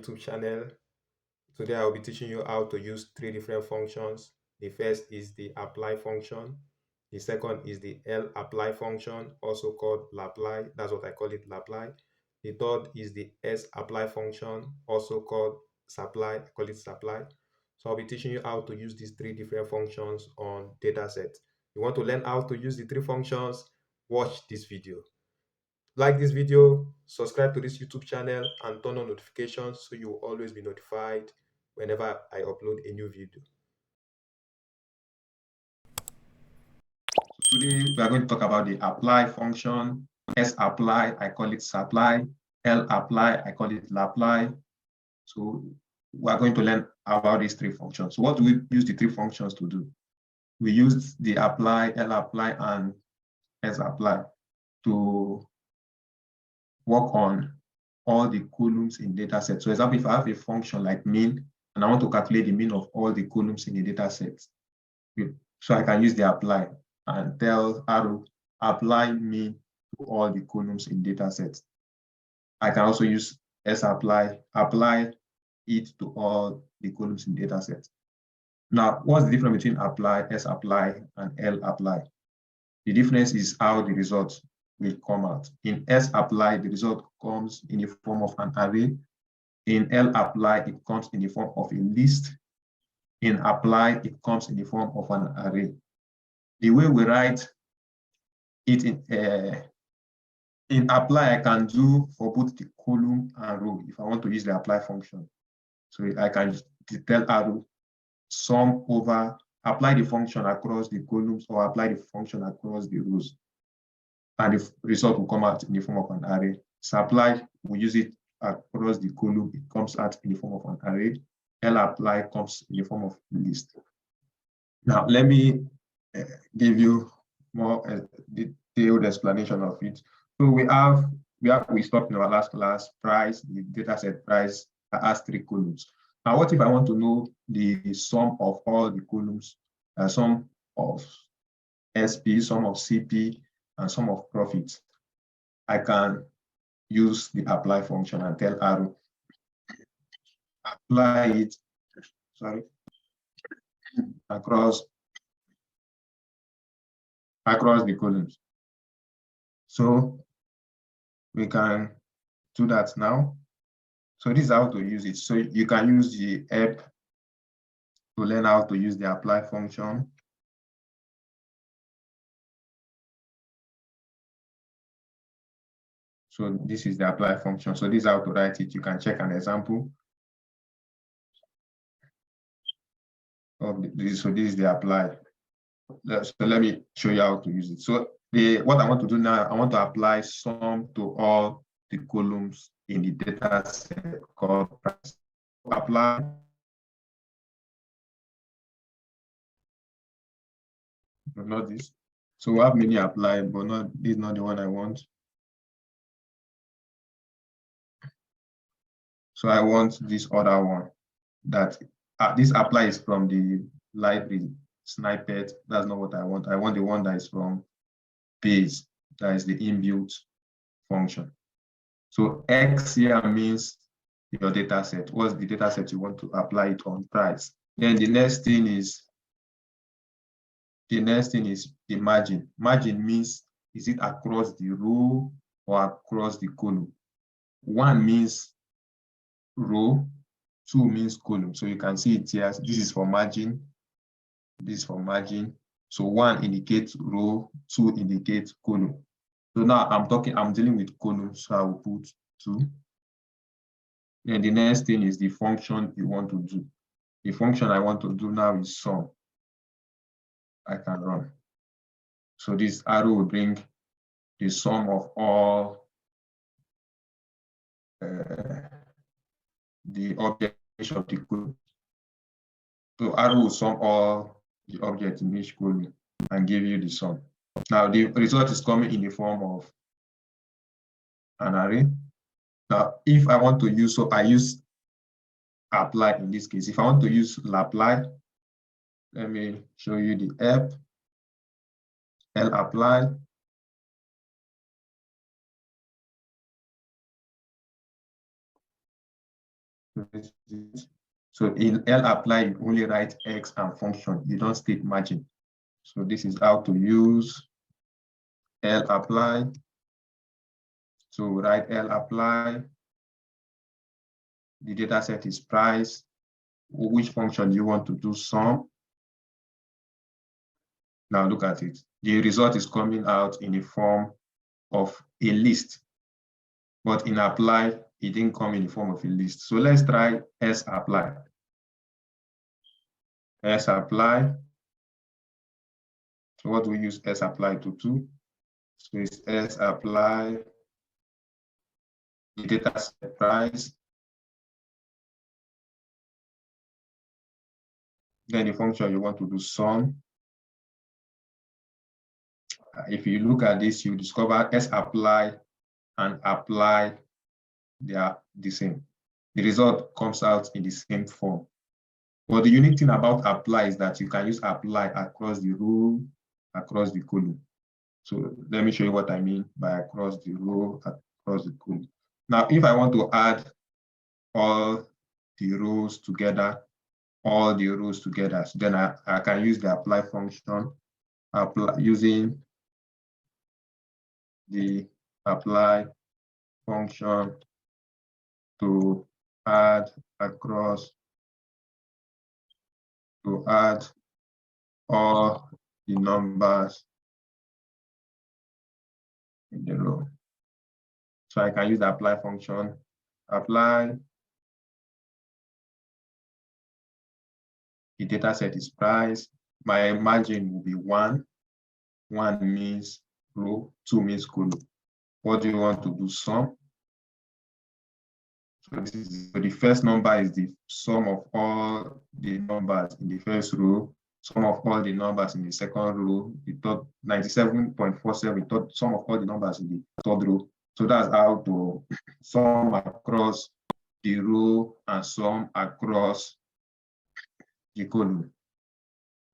YouTube channel. Today I will be teaching you how to use three different functions. The first is the apply function. The second is the lapply function, also called lapply. That's what I call it, lapply. The third is the sapply function, also called Sapply. I call it Sapply. So I'll be teaching you how to use these three different functions on dataset. You want to learn how to use the three functions? Watch this video. Like this video, subscribe to this YouTube channel, and turn on notifications so you will always be notified whenever I upload a new video. Today we are going to talk about the apply function. sapply, I call it Sapply. lapply, I call it lapply. So we are going to learn about these three functions. So what do we use the three functions to do? We use the apply, lapply, and sapply to work on all the columns in data set. So example, if I have a function like mean, and I want to calculate the mean of all the columns in the data set, so I can use the apply and tell arrow, apply mean to all the columns in data set. I can also use sapply, apply it to all the columns in data set. Now, what's the difference between apply, sapply, and lapply? The difference is how the result will come out. In sapply, the result comes in the form of an array. In lapply, it comes in the form of a list. In apply, it comes in the form of an array. The way we write it in apply, I can do for both the column and row if I want to use the apply function. So I can tell arrow sum over, apply the function across the columns or apply the function across the rows. And the result will come out in the form of an array. Sapply, we use it across the column, it comes out in the form of an array. lapply comes in the form of a list. Now, let me give you more detailed explanation of it. So we stopped in our last class, price, the dataset price has three columns. Now, what if I want to know the sum of all the columns, sum of SP, sum of CP, and sum of profit? I can use the apply function and tell arrow, apply it, across the columns. So we can do that now. So this is how to use it. So you can use the app to learn how to use the apply function. So this is the apply function. So this is how to write it. You can check an example of this. So this is the apply. So let me show you how to use it. So what I want to do now, I want to apply sum to all the columns in the data set called price. Apply. Not this. So we have many apply, but this is not the one I want. So I want this other one that this apply is from the library snippet. That's not what I want. I want the one that is from base, that is the inbuilt function. So X here means your data set. What's the data set you want to apply it on? Price. Then the next thing is the margin. Margin means is it across the row or across the column? 1 means row, 2 means column. So you can see it here. This is for margin. This is for margin. So 1 indicates row, 2 indicates column. So now I'm dealing with columns, so I will put 2. Then the next thing is the function you want to do. The function I want to do now is sum. I can run. So this arrow will bring the sum of all the objects of the column. So arrow will sum all the objects in each column and give you the sum. Now the result is coming in the form of an array. Now, if I want to use, so I use apply in this case. If I want to use lapply, let me show you the app, lapply. So in lapply, you only write X and function. You don't state margin. So this is how to use lapply. So write lapply. The data set is price. Which function you want to do sum? Now look at it. The result is coming out in the form of a list. But in apply, it didn't come in the form of a list. So let's try sapply. Sapply. So what do we use sapply to do? So it's sapply the data set price. Then the function you want to do sum. If you look at this, you discover sapply and apply, they are the same. The result comes out in the same form. But the unique thing about apply is that you can use apply across the row, across the column. So let me show you what I mean by across the row, across the column. Now, if I want to add all the rows together, so then I can use the apply function, using the apply function to add across, to add all the numbers in the row. So I can use the apply function, apply, the data set is price, my margin will be 1. 1 means row, 2 means column. What do you want to do? Sum. So the first number is the sum of all the numbers in the first row, sum of all the numbers in the second row, the third 97.47, sum of all the numbers in the third row. So that's how to sum across the row and sum across the column.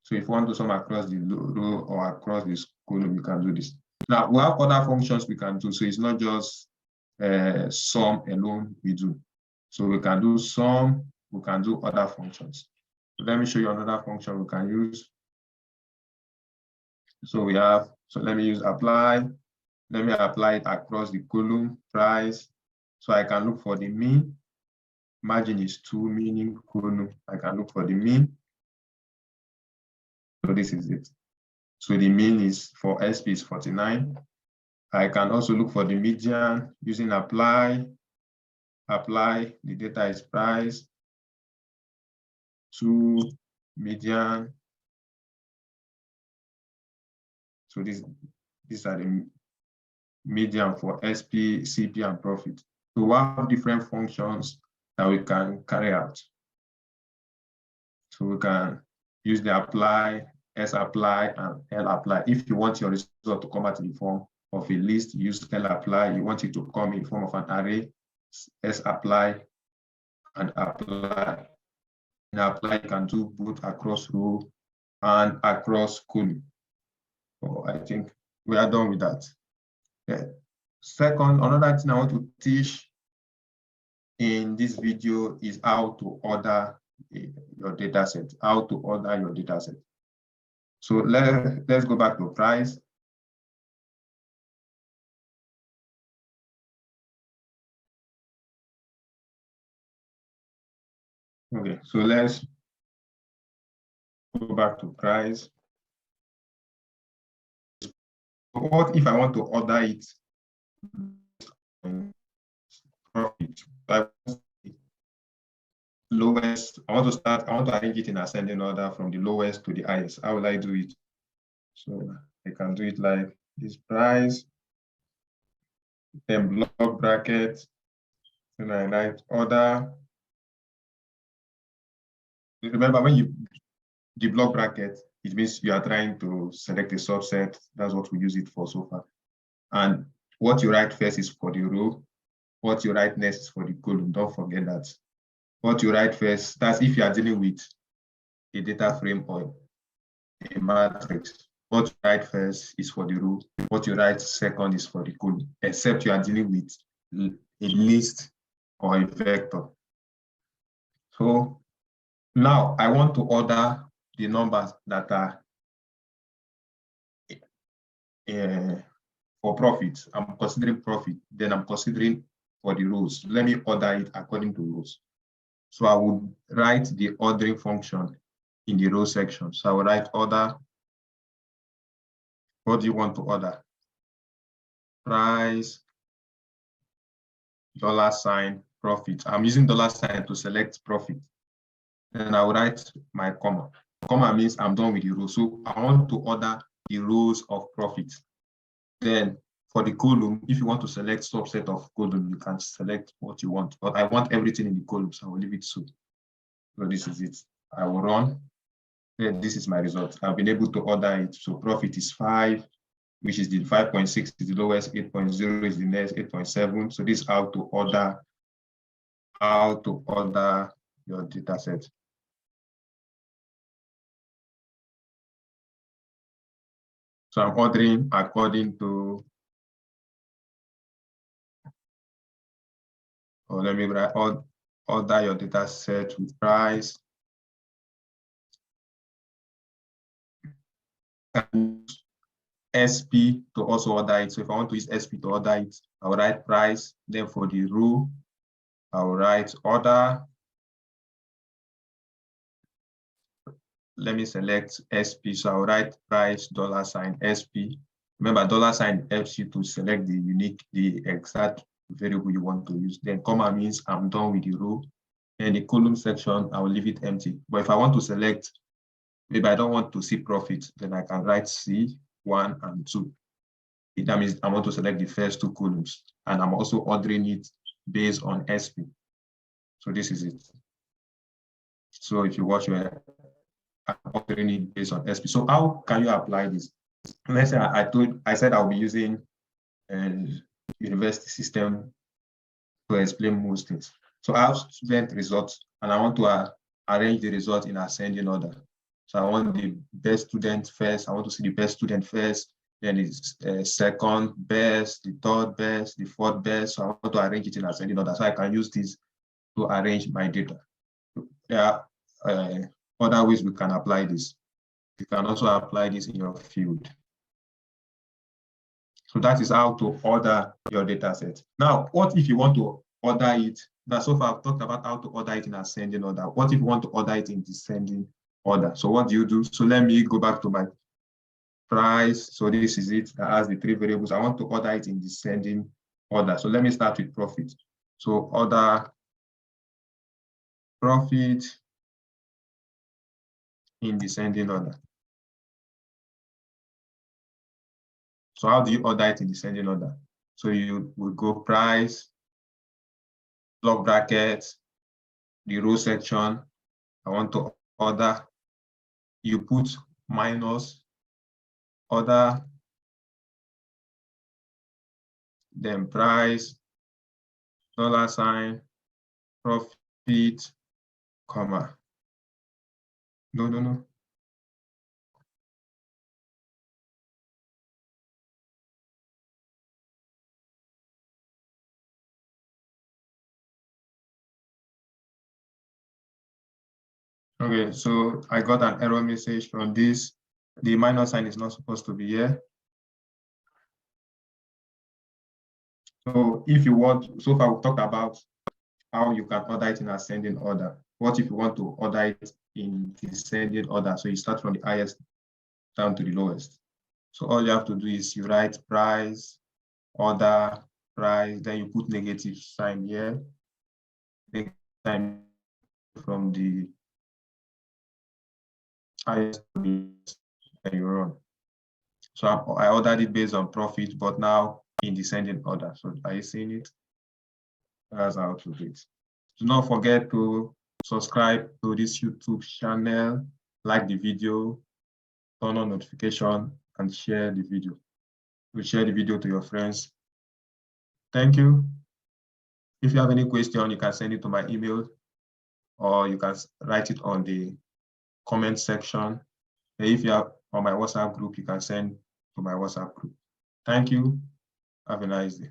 So if you want to sum across the row or across this column, you can do this. Now we have other functions we can do. So it's not just sum alone we do. So we can do sum, we can do other functions. So let me show you another function we can use. So let me use apply. Let me apply it across the column, price. So I can look for the mean. Margin is 2, meaning column. I can look for the mean. So this is it. So the mean is for SP is 49. I can also look for the median using apply. Apply, the data is price, 2, median. So these are the median for SP, CP, and profit. So we have different functions that we can carry out. So we can use the apply, sapply, and lapply. If you want your result to come out in the form of a list, use lapply. You want it to come in the form of an array, sapply and apply. In apply, you can do both across row and across column. So I think we are done with that. Yeah. Second, another thing I want to teach in this video is how to order your data set, how to order your data set. So let's go back to price. Okay, so let's go back to price. What if I want to order it? Profit. Lowest, I want to arrange it in ascending order from the lowest to the highest. How will I do it? So I can do it like this: price, then block bracket, then I write order. Remember, when the block bracket, it means you are trying to select a subset. That's what we use it for so far. And what you write first is for the row. What you write next is for the column. Don't forget that. What you write first, that's if you are dealing with a data frame or a matrix. What you write first is for the row. What you write second is for the column, except you are dealing with a list or a vector. So now I want to order the numbers that are for profit. I'm considering profit, then I'm considering for the rows. Let me order it according to rows. So I would write the ordering function in the row section. So I will write order. What do you want to order? Price, $, profit. I'm using $sign to select profit. Then I will write my comma. Comma means I'm done with the row. So I want to order the rows of profit. Then for the column, if you want to select subset of column, you can select what you want. But I want everything in the column, so I will leave it so. So this is it. I will run. Then this is my result. I've been able to order it. So profit is 5, which is the 5.6 is the lowest, 8.0 is the next, 8.7. So this is how to order your data set. So I'm ordering according to, or let me write order your data set with price. SP to also order it. So if I want to use SP to order it, I'll write price. Then for the row, I'll write order. Let me select SP. So I'll write price $SP. Remember, $sign helps you to select the exact variable you want to use. Then comma means I'm done with the row. And the column section, I will leave it empty. But if I want to select, maybe I don't want to see profit, then I can write C1 and 2. That means I want to select the first 2 columns, and I'm also ordering it based on SP. So this is it. So if you watch where I'm ordering it based on SP. So how can you apply this? Let's say I said I'll be using a university system to explain most things. So I have student results, and I want to arrange the result in ascending order. So I want the best student first. I want to see the best student first. Then it's second best, the third best, the fourth best. So I want to arrange it in ascending order. So I can use this to arrange my data. There are other ways we can apply this. You can also apply this in your field. So that is how to order your data set. Now, what if you want to order it? Now, so far I've talked about how to order it in ascending order. What if you want to order it in descending order? So what do you do? So let me go back to my price. So this is it. That has the 3 variables. I want to order it in descending order. So let me start with profit. So order profit in descending order. So how do you order it in descending order? So you will go price, block brackets, the row section. I want to order. You put minus order, then price, $sign, profit, comma. No. Okay, so I got an error message from this. The minus sign is not supposed to be here. So if you want, so far we've talked about how you can order it in ascending order. What if you want to order it in descending order? So you start from the highest down to the lowest. So all you have to do is you write price, order, price, then you put negative sign here. Negative sign from the highest to the lowest, and you run. So I ordered it based on profit, but now in descending order. So are you seeing it? That's how to do it. Do not forget to subscribe to this YouTube channel, like the video, turn on notification, and share the video. You share the video to your friends. Thank you. If you have any question, you can send it to my email, or you can write it on the comment section. And if you are on my WhatsApp group, you can send to my WhatsApp group. Thank you. Have a nice day.